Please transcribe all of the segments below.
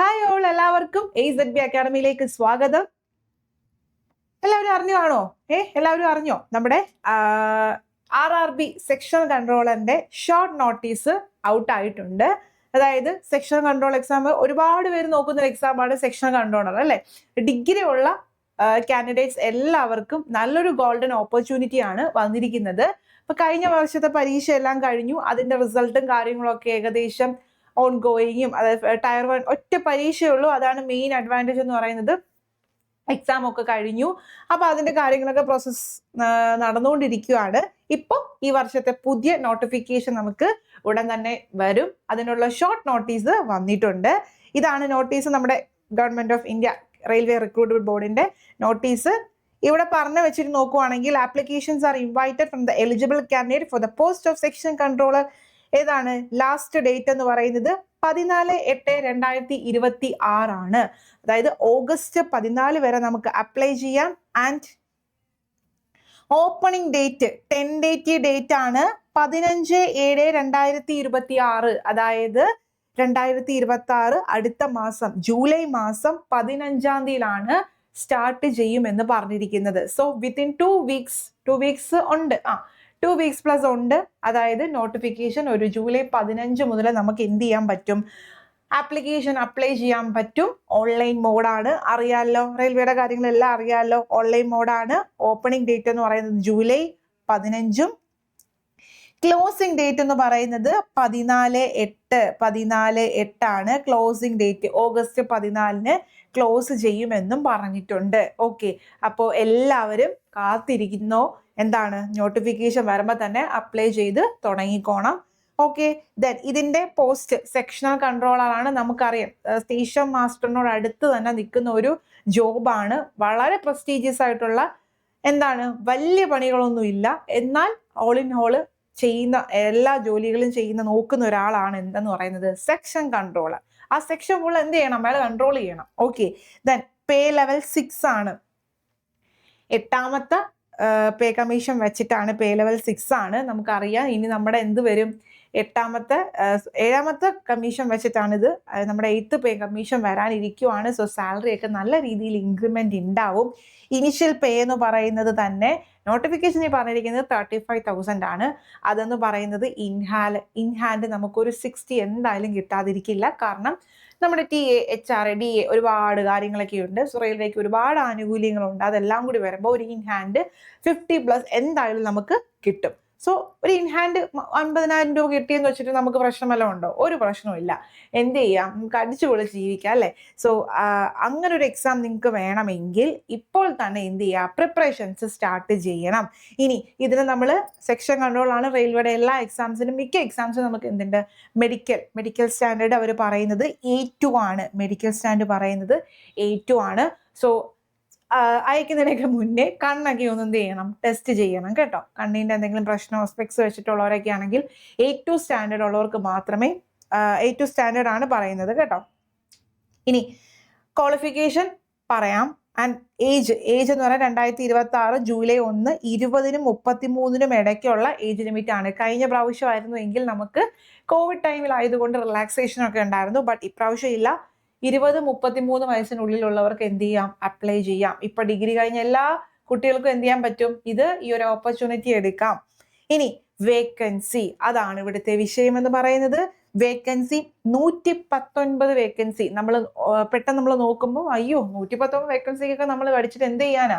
Hi all, എല്ലാവർക്കും AZB അക്കാഡമിയിലേക്ക് സ്വാഗതം. എല്ലാവരും അറിഞ്ഞാണോ? എല്ലാവരും അറിഞ്ഞോ? നമ്മുടെ RRB സെക്ഷൻ കൺട്രോളറിന്റെ ഷോർട്ട് നോട്ടീസ് ഔട്ട് ആയിട്ടുണ്ട്. അതായത് സെക്ഷൻ കൺട്രോൾ എക്സാം ഒരുപാട് പേര് നോക്കുന്ന ഒരു എക്സാമാണ് സെക്ഷൻ കൺട്രോളർ അല്ലെ. ഡിഗ്രി ഉള്ള കാൻഡിഡേറ്റ്സ് എല്ലാവർക്കും നല്ലൊരു ഗോൾഡൻ ഓപ്പർച്യൂണിറ്റി ആണ് വന്നിരിക്കുന്നത്. അപ്പൊ കഴിഞ്ഞ വർഷത്തെ പരീക്ഷ എല്ലാം കഴിഞ്ഞു, അതിന്റെ റിസൾട്ടും കാര്യങ്ങളൊക്കെ ഏകദേശം ഓൺ ഗോയിങ്ങും, അതായത് ടയർ 1 ഒറ്റ പരീക്ഷയുള്ളൂ. അതാണ് മെയിൻ അഡ്വാൻറ്റേജ് എന്ന് പറയുന്നത്. എക്സാം ഒക്കെ കഴിഞ്ഞു. അപ്പൊ അതിന്റെ കാര്യങ്ങളൊക്കെ പ്രോസസ് നടന്നുകൊണ്ടിരിക്കുകയാണ്. ഇപ്പൊ ഈ വർഷത്തെ പുതിയ നോട്ടിഫിക്കേഷൻ നമുക്ക് ഉടൻ തന്നെ വരും. അതിനുള്ള ഷോർട്ട് നോട്ടീസ് വന്നിട്ടുണ്ട്. ഇതാണ് നോട്ടീസ്, നമ്മുടെ government of India railway recruitment ബോർഡിന്റെ നോട്ടീസ്. ഇവിടെ പറഞ്ഞു വെച്ചിട്ട് നോക്കുവാണെങ്കിൽ applications are invited from the eligible candidate for the post of section controller. ഏതാണ് ലാസ്റ്റ് ഡേറ്റ് എന്ന് പറയുന്നത്? 14/8/2026 ആണ്. അതായത് August 14 വരെ നമുക്ക് അപ്ലൈ ചെയ്യാം. And opening date tentative date ആണ് 15/7/2026. അതായത് 2026 അടുത്ത മാസം ജൂലൈ മാസം 15-ാം തീയതിയിലാണ് സ്റ്റാർട്ട് ചെയ്യുമെന്ന് പറഞ്ഞിരിക്കുന്നത്. സോ വിത്തിൻ 2 വീക്സ് ഉണ്ട്. 2 വീക്സ് പ്ലസ് ഉണ്ട്. അതായത് നോട്ടിഫിക്കേഷൻ ഒരു ജൂലൈ 15 മുതൽ നമുക്ക് എന്ത് ചെയ്യാൻ പറ്റും? ആപ്ലിക്കേഷൻ അപ്ലൈ ചെയ്യാൻ പറ്റും. ഓൺലൈൻ മോഡാണ്. അറിയാമല്ലോ, റെയിൽവേയുടെ കാര്യങ്ങളെല്ലാം അറിയാമല്ലോ. ഓൺലൈൻ മോഡാണ്. ഓപ്പണിംഗ് ഡേറ്റ് എന്ന് പറയുന്നത് ജൂലൈ 15. ക്ലോസിംഗ് ഡേറ്റ് എന്ന് പറയുന്നത് 14/8 ആണ് ക്ലോസിംഗ് ഡേറ്റ്. August 14 ക്ലോസ് ചെയ്യുമെന്നും പറഞ്ഞിട്ടുണ്ട്. ഓക്കെ, അപ്പോൾ എല്ലാവരും കാത്തിരിക്കുന്നോ? എന്താണ് നോട്ടിഫിക്കേഷൻ വരുമ്പോൾ തന്നെ അപ്ലൈ ചെയ്ത് തുടങ്ങിക്കോണം. ഓക്കെ, ദെൻ ഇതിന്റെ പോസ്റ്റ് സെക്ഷണൽ കൺട്രോളർ ആണ്. നമുക്കറിയാം, സ്റ്റേഷൻ മാസ്റ്ററിനോട് അടുത്ത് തന്നെ നിൽക്കുന്ന ഒരു ജോബാണ്. വളരെ പ്രസ്റ്റീജിയസ് ആയിട്ടുള്ള, എന്താണ്, വലിയ പണികളൊന്നും ഇല്ല, എന്നാൽ ഓൾ ഇൻ ഓൾ ചെയ്യുന്ന എല്ലാ ജോലികളും നോക്കുന്ന ഒരാളാണ് എന്തെന്ന് പറയുന്നത് സെക്ഷൻ കൺട്രോളർ. ആ സെക്ഷൻ ഫുൾ എന്ത് ചെയ്യണം? അയാൾ കൺട്രോൾ ചെയ്യണം. ഓക്കെ, ദെൻ പേ ലെവൽ 6 ആണ്. 8ാമത്തെ പേ കമ്മീഷൻ വെച്ചിട്ടാണ്. പേ ലെവൽ 6 ആണ്. നമുക്കറിയാം ഇനി നമ്മുടെ എന്ത് വരും? 7ാമത്തെ കമ്മീഷൻ വെച്ചിട്ടാണിത്. നമ്മുടെ 8th പേ കമ്മീഷൻ വരാനിരിക്കുവാണ്. സോ സാലറി ഒക്കെ നല്ല രീതിയിൽ ഇൻക്രിമെന്റ് ഉണ്ടാവും. ഇനിഷ്യൽ പേ എന്ന് പറയുന്നത് തന്നെ നോട്ടിഫിക്കേഷനിൽ പറഞ്ഞിരിക്കുന്നത് 35,000 ആണ്. അതെന്ന് പറയുന്നത് ഇൻഹാൻഡ് നമുക്കൊരു 60 എന്തായാലും കിട്ടാതിരിക്കില്ല. കാരണം നമ്മുടെ TA, HRA, DA ഒരുപാട് കാര്യങ്ങളൊക്കെ ഉണ്ട്. സോ റെയിൽവേക്ക് ഒരുപാട് ആനുകൂല്യങ്ങളുണ്ട്. അതെല്ലാം കൂടി വരുമ്പോൾ ഒരു ഇൻഹാൻഡ് 50+ എന്തായാലും നമുക്ക് കിട്ടും. സോ ഒരു ഇൻഹാൻഡ് 50,000 രൂപ കിട്ടിയെന്ന് വെച്ചിട്ട് നമുക്ക് പ്രശ്നമല്ലോ ഉണ്ടോ? ഒരു പ്രശ്നവും ഇല്ല. എന്ത് ചെയ്യാം? നമുക്ക് അടിച്ചു പൊളിച്ച് ജീവിക്കാം അല്ലേ? സോ അങ്ങനെ ഒരു എക്സാം നിങ്ങൾക്ക് വേണമെങ്കിൽ ഇപ്പോൾ തന്നെ എന്ത് ചെയ്യുക? പ്രിപ്പറേഷൻസ് സ്റ്റാർട്ട് ചെയ്യണം. ഇനി ഇതിന് നമ്മൾ സെക്ഷൻ കൺട്രോളാണ്. റെയിൽവേയുടെ എല്ലാ എക്സാംസിനും, മിക്ക എക്സാംസിനും നമുക്ക് എന്തുണ്ട്? മെഡിക്കൽ സ്റ്റാൻഡേർഡ് അവർ പറയുന്നത് A2 ആണ്. മെഡിക്കൽ സ്റ്റാൻഡ് പറയുന്നത് A2 ആണ്. സോ അയക്കുന്നതിനൊക്കെ മുന്നേ കണ്ണൊക്കെ ഒന്ന് എന്ത് ചെയ്യണം? ടെസ്റ്റ് ചെയ്യണം കേട്ടോ. കണ്ണിൻ്റെ എന്തെങ്കിലും പ്രശ്നമോ സ്പെക്സ് വെച്ചിട്ടുള്ളവരൊക്കെ ആണെങ്കിൽ A2 സ്റ്റാൻഡേർഡ് ഉള്ളവർക്ക് മാത്രമേ A2 സ്റ്റാൻഡേർഡ് ആണ് പറയുന്നത് കേട്ടോ. ഇനി ക്വാളിഫിക്കേഷൻ പറയാം. ആൻഡ് ഏജ് എന്ന് പറഞ്ഞാൽ 2026 ജൂലൈ 1 20-നും 33-നും ഇടയ്ക്കുള്ള ഏജ് ലിമിറ്റ് ആണ്. കഴിഞ്ഞ പ്രാവശ്യമായിരുന്നു എങ്കിൽ നമുക്ക് കോവിഡ് ടൈമിലായതുകൊണ്ട് റിലാക്സേഷൻ ഒക്കെ ഉണ്ടായിരുന്നു. ബട്ട് ഇപ്രാവശ്യം ഇല്ല. 20-33 വയസ്സിനുള്ളിലുള്ളവർക്ക് എന്ത് ചെയ്യാം? അപ്ലൈ ചെയ്യാം. ഇപ്പൊ ഡിഗ്രി കഴിഞ്ഞ എല്ലാ കുട്ടികൾക്കും എന്ത് ചെയ്യാൻ പറ്റും? ഈ ഒരു ഓപ്പർച്യൂണിറ്റി എടുക്കാം. ഇനി വേക്കൻസി, അതാണ് ഇവിടുത്തെ വിഷയം എന്ന് പറയുന്നത്. Vacancy 119 vacancy. പെട്ടെന്ന് നമ്മൾ നോക്കുമ്പോൾ അയ്യോ 119 വേക്കൻസിക്കൊക്കെ നമ്മൾ പഠിച്ചിട്ട് എന്ത് ചെയ്യാനാ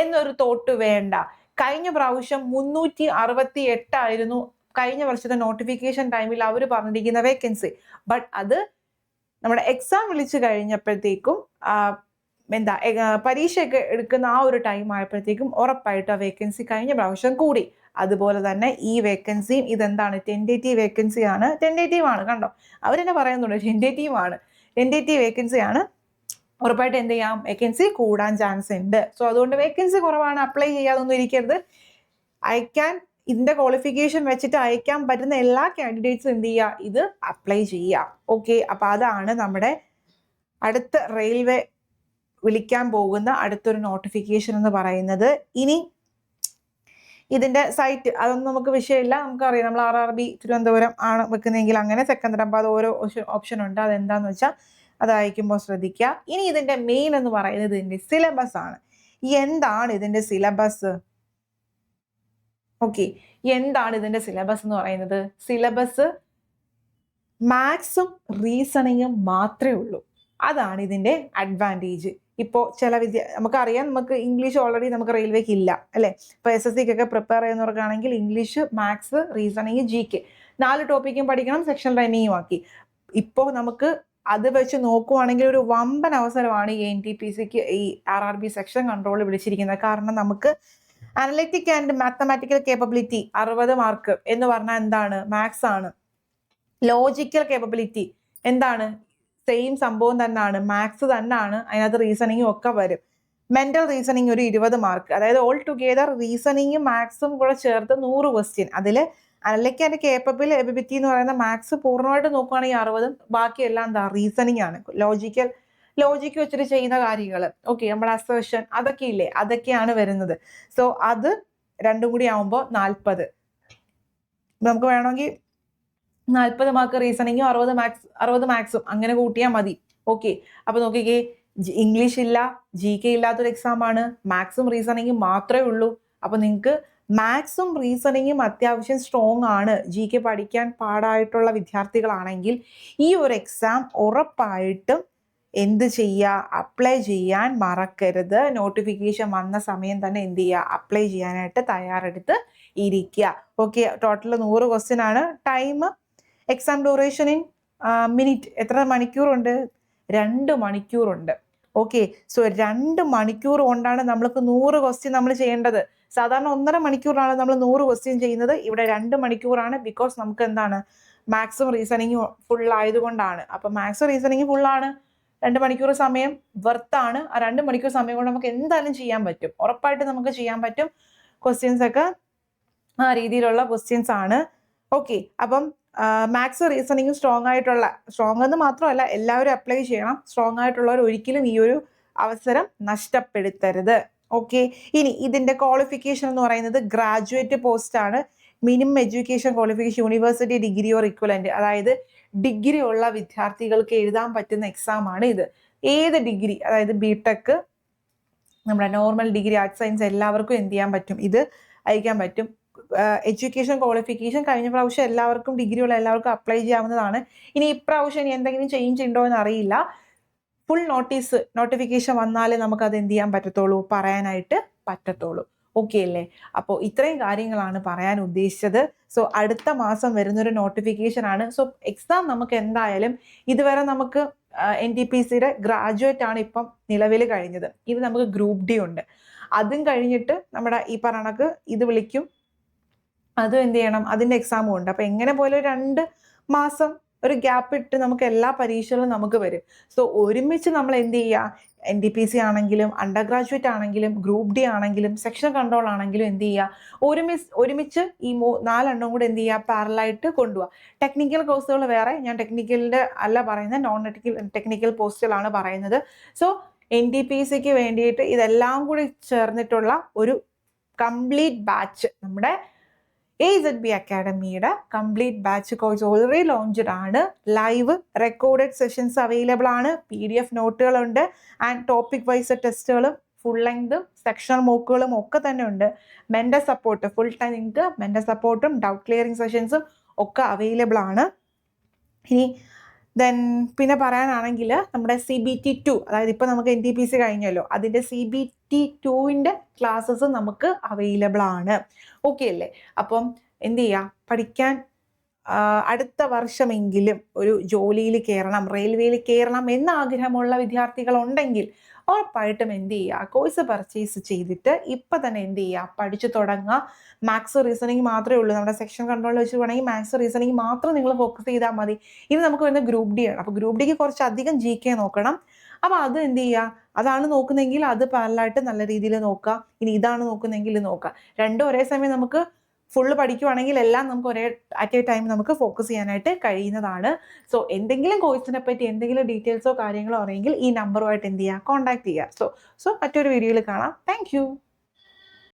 എന്നൊരു തോട്ട് വേണ്ട. കഴിഞ്ഞ പ്രാവശ്യം 368 ആയിരുന്നു കഴിഞ്ഞ വർഷത്തെ നോട്ടിഫിക്കേഷൻ ടൈമിൽ അവർ പറഞ്ഞിരിക്കുന്ന വേക്കൻസി. ബട്ട് അത് നമ്മുടെ എക്സാം വിളിച്ചു കഴിഞ്ഞപ്പോഴത്തേക്കും പരീക്ഷയൊക്കെ എടുക്കുന്ന ആ ഒരു ടൈം ആയപ്പോഴത്തേക്കും ഉറപ്പായിട്ട് ആ വേക്കൻസി കഴിഞ്ഞ പ്രാവശ്യം കൂടി. അതുപോലെ തന്നെ ഈ വേക്കൻസിയും ഇതെന്താണ്? ടെൻഡേറ്റീവ് വേക്കൻസി ആണ്. ടെൻഡേറ്റീവ് ആണ്, കണ്ടോ, അവരെന്നെ പറയുന്നുണ്ട് ടെൻഡേറ്റീവ് വേക്കൻസി ആണ്. ഉറപ്പായിട്ട് എന്ത് ചെയ്യാം? വേക്കൻസി കൂടാൻ ചാൻസ് ഉണ്ട്. സോ അതുകൊണ്ട് വേക്കൻസി കുറവാണ്, അപ്ലൈ ചെയ്യാതൊന്നും ഇരിക്കരുത്. ഇതിന്റെ ക്വാളിഫിക്കേഷൻ വെച്ചിട്ട് അയക്കാൻ പറ്റുന്ന എല്ലാ കാൻഡിഡേറ്റ്സും എന്ത് ചെയ്യുക? ഇത് അപ്ലൈ ചെയ്യുക. ഓക്കെ, അപ്പൊ അതാണ് നമ്മുടെ അടുത്ത റെയിൽവേ വിളിക്കാൻ പോകുന്ന അടുത്തൊരു നോട്ടിഫിക്കേഷൻ എന്ന് പറയുന്നത്. ഇനി ഇതിന്റെ സൈറ്റ് അതൊന്നും നമുക്ക് വിഷയമില്ല, നമുക്കറിയാം. നമ്മൾ RRB തിരുവനന്തപുരം ആണ് വെക്കുന്നതെങ്കിൽ അങ്ങനെ, സെക്കന്ദരാബാദ് ഓരോ ഓപ്ഷൻ ഉണ്ട്. അതെന്താന്ന് വെച്ചാൽ അത് അയക്കുമ്പോൾ ശ്രദ്ധിക്കുക. ഇനി ഇതിന്റെ മെയിൻ എന്ന് പറയുന്നത് ഇതിന്റെ സിലബസ് ആണ്. എന്താണ് ഇതിന്റെ സിലബസ്? ഓക്കെ, എന്താണ് ഇതിന്റെ സിലബസ് എന്ന് പറയുന്നത്? സിലബസ് മാത്സും റീസണിങ്ങും മാത്രമേ ഉള്ളൂ. അതാണ് ഇതിന്റെ അഡ്വാൻറ്റേജ്. ഇപ്പോൾ ചില നമുക്കറിയാം, നമുക്ക് ഇംഗ്ലീഷ് ഓൾറെഡി നമുക്ക് റെയിൽവേക്ക് ഇല്ല അല്ലേ. ഇപ്പോൾ SSCക്കൊക്കെ പ്രിപ്പയർ ചെയ്യുന്നവർക്കാണെങ്കിൽ ഇംഗ്ലീഷ്, മാത്സ്, റീസണിങ്, GK 4 ടോപ്പിക്കും പഠിക്കണം, സെക്ഷൻ റണ്ണിങ്ങും ആക്കി. ഇപ്പോൾ നമുക്ക് അത് വെച്ച് നോക്കുവാണെങ്കിൽ ഒരു വമ്പൻ അവസരമാണ് ഈ NTPCക്ക് ഈ RRB സെക്ഷൻ കൺട്രോൾ വിളിച്ചിരിക്കുന്നത്. കാരണം നമുക്ക് analytic and mathematical capability 60 mark എന്ന് പറഞ്ഞാൽ എന്താണ്? മാത്സ് ആണ്. ലോജിക്കൽ കേപ്പബിലിറ്റി എന്താണ്? സെയിം സംഭവം തന്നെയാണ്, മാത്സ് തന്നെയാണ്. അതിനകത്ത് റീസണിങ്ങും ഒക്കെ വരും. മെന്റൽ റീസണിങ് ഒരു 20 മാർക്ക്, അതായത് ഓൾ ടുഗെദർ റീസണിങ്ങും മാത്സും കൂടെ ചേർത്ത് 100 ക്വസ്റ്റ്യൻ. അതിൽ അനലിറ്റിക് ആൻഡ് കേപ്പബിലിറ്റി എന്ന് പറയുന്ന മാത്സ് പൂർണ്ണമായിട്ട് നോക്കുകയാണെങ്കിൽ 60, ബാക്കിയെല്ലാം എന്താ? റീസണിങ് ആണ്. ലോജിക്ക് വെച്ചിട്ട് ചെയ്യുന്ന കാര്യങ്ങൾ, ഓക്കെ, നമ്മുടെ അസേർഷൻ അതൊക്കെ ഇല്ലേ, അതൊക്കെയാണ് വരുന്നത്. സോ അത് രണ്ടും കൂടി ആവുമ്പോൾ 40. നമുക്ക് വേണമെങ്കിൽ 40 മാർക്ക് റീസണിങ്ങും 60 മാത്സും അങ്ങനെ കൂട്ടിയാൽ മതി. ഓക്കെ, അപ്പൊ നോക്കിക്കേ, ഇംഗ്ലീഷ് ഇല്ല, GK ഇല്ലാത്തൊരു എക്സാം ആണ്, മാത്സും റീസണിങ്ങും മാത്രമേ ഉള്ളൂ. അപ്പൊ നിങ്ങൾക്ക് മാത്സും റീസണിങ്ങും അത്യാവശ്യം സ്ട്രോങ് ആണ്, GK പഠിക്കാൻ പാടായിട്ടുള്ള വിദ്യാർത്ഥികളാണെങ്കിൽ ഈ ഒരു എക്സാം ഉറപ്പായിട്ടും എന്ത് ചെയ്യുക? അപ്ലൈ ചെയ്യാൻ മറക്കരുത്. നോട്ടിഫിക്കേഷൻ വന്ന സമയം തന്നെ എന്ത് ചെയ്യുക? അപ്ലൈ ചെയ്യാനായിട്ട് തയ്യാറെടുത്ത് ഇരിക്കുക. ഓക്കെ, ടോട്ടൽ 100 ക്വസ്റ്റ്യൻ ആണ്. Time, exam duration in minute, എത്ര മണിക്കൂറുണ്ട്? 2 മണിക്കൂറുണ്ട്. ഓക്കെ, സോ 2 മണിക്കൂർ കൊണ്ടാണ് നമ്മൾക്ക് 100 ക്വസ്റ്റ്യൻ നമ്മൾ ചെയ്യേണ്ടത്. സാധാരണ 1.5 മണിക്കൂറാണ് നമ്മൾ 100 ക്വസ്റ്റ്യൻ ചെയ്യുന്നത്. ഇവിടെ 2 മണിക്കൂറാണ്. ബിക്കോസ് നമുക്ക് എന്താണ്? മാത്സും റീസണിങ്ങും ഫുൾ ആയതുകൊണ്ടാണ്. അപ്പൊ മാത്സ് റീസണിങ് ഫുള്ളാണ്. 2 മണിക്കൂർ സമയം വെർത്താണ്. ആ 2 മണിക്കൂർ സമയം കൊണ്ട് നമുക്ക് എന്തായാലും ചെയ്യാൻ പറ്റും, ഉറപ്പായിട്ട് നമുക്ക് ചെയ്യാൻ പറ്റും. ക്വസ്റ്റ്യൻസ് ഒക്കെ ആ രീതിയിലുള്ള ക്വസ്റ്റ്യൻസ് ആണ്. ഓക്കെ, അപ്പം മാത്സ് റീസണിങ്ങും സ്ട്രോങ് എന്ന് മാത്രമല്ല, എല്ലാവരും അപ്ലൈ ചെയ്യണം. സ്ട്രോങ് ആയിട്ടുള്ളവർ ഒരിക്കലും ഈ ഒരു അവസരം നഷ്ടപ്പെടുത്തരുത്. ഓക്കെ, ഇനി ഇതിന്റെ ക്വാളിഫിക്കേഷൻ എന്ന് പറയുന്നത് ഗ്രാജുവേറ്റ് പോസ്റ്റ് ആണ്. Minimum education qualification university degree or equivalent, അതായത് ഡിഗ്രി ഉള്ള വിദ്യാർത്ഥികൾക്ക് എഴുതാൻ പറ്റുന്ന എക്സാം ആണ് ഇത്. ഏത് ഡിഗ്രി, അതായത് BTech, നമ്മുടെ നോർമൽ ഡിഗ്രി, ആർട്സ്, സയൻസ് എല്ലാവർക്കും എന്ത് ചെയ്യാൻ പറ്റും? ഇത് അയക്കാൻ പറ്റും. എഡ്യൂക്കേഷൻ ക്വാളിഫിക്കേഷൻ കഴിഞ്ഞ പ്രാവശ്യം എല്ലാവർക്കും, ഡിഗ്രി ഉള്ള എല്ലാവർക്കും അപ്ലൈ ചെയ്യാവുന്നതാണ്. ഇനി ഇപ്രാവശ്യം ഇനി എന്തെങ്കിലും ചേഞ്ച് ഉണ്ടോ എന്ന് അറിയില്ല. ഫുൾ നോട്ടിഫിക്കേഷൻ വന്നാലേ നമുക്ക് അത് എന്ത് ചെയ്യാൻ പറ്റത്തുള്ളൂ, പറയാനായിട്ട് പറ്റത്തുള്ളൂ. ഓക്കെ അല്ലേ? അപ്പോൾ ഇത്രയും കാര്യങ്ങളാണ് പറയാൻ ഉദ്ദേശിച്ചത്. സോ അടുത്ത മാസം വരുന്നൊരു നോട്ടിഫിക്കേഷൻ ആണ്. സോ എക്സാം നമുക്ക് എന്തായാലും ഇതുവരെ നമുക്ക് NTPCയുടെ ഗ്രാജുവേറ്റ് ആണ് ഇപ്പം നിലവിൽ കഴിഞ്ഞത്. ഇത് നമുക്ക് ഗ്രൂപ്പ് D ഉണ്ട്. അതും കഴിഞ്ഞിട്ട് നമ്മുടെ ഈ പറഞ്ഞക്ക് ഇത് വിളിക്കും, അതും എന്ത് ചെയ്യണം, അതിന്റെ എക്സാമും ഉണ്ട്. അപ്പൊ എങ്ങനെ പോലെ 2 മാസം ഒരു ഗ്യാപ്പ് ഇട്ട് നമുക്ക് എല്ലാ പരീക്ഷകളും നമുക്ക് വരും. സോ ഒരുമിച്ച് നമ്മൾ എന്ത് ചെയ്യുക? NTPC ആണെങ്കിലും, അണ്ടർ ഗ്രാജുവേറ്റ് ആണെങ്കിലും, ഗ്രൂപ്പ് D ആണെങ്കിലും, സെക്ഷൻ കൺട്രോൾ ആണെങ്കിലും എന്ത് ചെയ്യുക? ഒരുമിച്ച് ഈ 4 എണ്ണം കൂടെ എന്ത് ചെയ്യുക? പാരലായിട്ട് കൊണ്ടുപോവുക. ടെക്നിക്കൽ കോഴ്സുകൾ വേറെ, ഞാൻ ടെക്നിക്കലിന്റെ അല്ല പറയുന്നത്, നോൺ ടെക്നിക്കൽ പോസ്റ്റുകളാണ് പറയുന്നത്. സോ NTPCക്ക് വേണ്ടിയിട്ട് ഇതെല്ലാം കൂടി ചേർന്നിട്ടുള്ള ഒരു കംപ്ലീറ്റ് ബാച്ച്, നമ്മുടെ AZB അക്കാഡമിയുടെ complete batch course already launched ആണ്. ലൈവ് റെക്കോർഡഡ് സെഷൻസ് അവൈലബിൾ ആണ്. PDF നോട്ടുകളുണ്ട്. ആൻഡ് ടോപ്പിക് വൈസ് ടെസ്റ്റുകളും ഫുൾ ലെങ്തും സെക്ഷണൽ മോക്കുകളും ഒക്കെ തന്നെ ഉണ്ട്. മെന്റർ സപ്പോർട്ട്, ഫുൾ ടൈം നിങ്ങൾക്ക് മെന്റർ സപ്പോർട്ടും ഡൗട്ട് ക്ലിയറിംഗ് സെഷൻസും ഒക്കെ അവൈലബിൾ ആണ്. ഇനി പിന്നെ പറയാനാണെങ്കിൽ നമ്മുടെ CBT2, അതായത് ഇപ്പൊ നമുക്ക് NTPC കഴിഞ്ഞല്ലോ, അതിന്റെ CBT2ന്റെ ക്ലാസ്സസ് നമുക്ക് അവൈലബിൾ ആണ്. ഓക്കെ അല്ലേ? അപ്പം എന്ത് ചെയ്യാ? പഠിക്കാൻ അടുത്ത വർഷമെങ്കിലും ഒരു ജോലിയിൽ കയറണം, റെയിൽവേയിൽ കയറണം എന്ന ആഗ്രഹമുള്ള വിദ്യാർത്ഥികൾ ഉണ്ടെങ്കിൽ ഉറപ്പായിട്ടും എന്ത് ചെയ്യുക? കോഴ്സ് പർച്ചേസ് ചെയ്തിട്ട് ഇപ്പൊ തന്നെ എന്ത് ചെയ്യുക? പഠിച്ചു തുടങ്ങുക. മാത്സ് റീസണിങ് മാത്രമേ ഉള്ളൂ. നമ്മുടെ സെക്ഷൻ കൺട്രോൾ വെച്ച് വേണമെങ്കിൽ മാത്സ് റീസണിങ് മാത്രം നിങ്ങൾ ഫോക്കസ് ചെയ്താൽ മതി. ഇനി നമുക്ക് വരുന്ന ഗ്രൂപ്പ് D ആണ്. അപ്പൊ ഗ്രൂപ്പ് Dക്ക് കുറച്ചധികം GK നോക്കണം. അപ്പൊ അത് എന്ത് ചെയ്യുക? അതാണ് നോക്കുന്നെങ്കിൽ അത് പാരലായിട്ട് നല്ല രീതിയിൽ നോക്കുക. ഇനി ഇതാണ് നോക്കുന്നെങ്കിൽ നോക്കുക. രണ്ടും ഒരേ സമയം നമുക്ക് ഫുള്ള് പഠിക്കുവാണെങ്കിൽ എല്ലാം നമുക്ക് ഒരേ അറ്റ് എ ടൈം നമുക്ക് ഫോക്കസ് ചെയ്യാനായിട്ട് കഴിയുന്നതാണ്. സോ എന്തെങ്കിലും കോഴ്സിനെ പറ്റി എന്തെങ്കിലും ഡീറ്റെയിൽസോ കാര്യങ്ങളോ അറിയെങ്കിൽ ഈ നമ്പറുമായിട്ട് എന്ത് ചെയ്യുക? കോൺടാക്ട് ചെയ്യുക. സോ മറ്റൊരു വീഡിയോയിൽ കാണാം. താങ്ക്